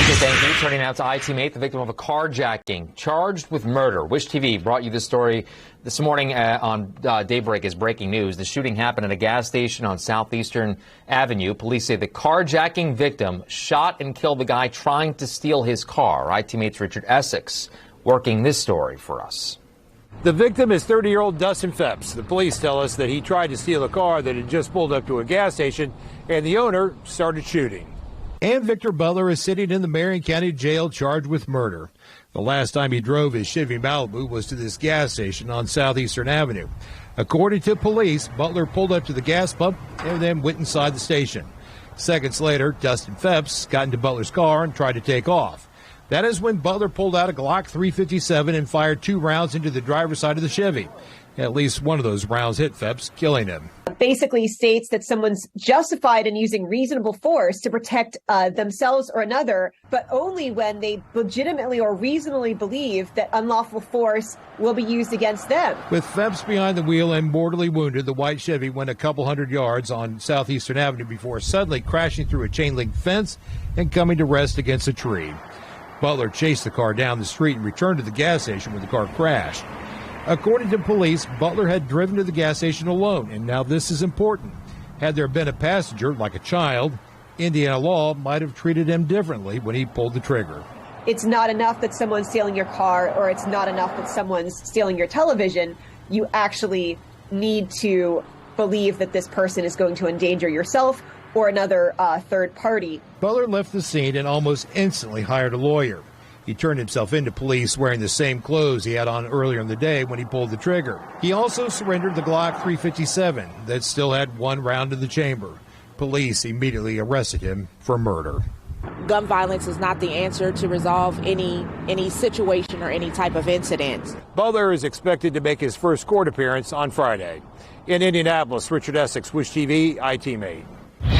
Okay, thank you. Turning now to I-Team-8, the victim of a carjacking, charged with murder. Wish TV brought you this story this morning on Daybreak as breaking news. The shooting happened at a gas station on Southeastern Avenue. Police say the carjacking victim shot and killed the guy trying to steal his car. I-Team-8's Richard Essex working this story for us. The victim is 30-year-old Dustin Phepps. The police tell us that he tried to steal a car that had just pulled up to a gas station, and the owner started shooting. And Victor Butler is sitting in the Marion County Jail charged with murder. The last time he drove his Chevy Malibu was to this gas station on Southeastern Avenue. According to police, Butler pulled up to the gas pump and then went inside the station. Seconds later, Dustin Phepps got into Butler's car and tried to take off. That is when Butler pulled out a Glock 357 and fired 2 rounds into the driver's side of the Chevy. At least one of those rounds hit Phepps, killing him. Basically states that someone's justified in using reasonable force to protect themselves or another, but only when they legitimately or reasonably believe that unlawful force will be used against them. With Phepps behind the wheel and mortally wounded, the white Chevy went a couple hundred yards on Southeastern Avenue before suddenly crashing through a chain-link fence and coming to rest against a tree. Butler chased the car down the street and returned to the gas station where the car crashed. According to police, Butler had driven to the gas station alone, and now this is important. Had there been a passenger, like a child, Indiana law might have treated him differently when he pulled the trigger. It's not enough that someone's stealing your car, or it's not enough that someone's stealing your television. You actually need to believe that this person is going to endanger yourself or another third party. Butler left the scene and almost instantly hired a lawyer. He turned himself into police wearing the same clothes he had on earlier in the day when he pulled the trigger. He also surrendered the Glock 357 that still had 1 round in the chamber. Police immediately arrested him for murder. Gun violence is not the answer to resolve any situation or any type of incident. Butler is expected to make his first court appearance on Friday. In Indianapolis, Richard Essex, Wish TV, I-Team-8.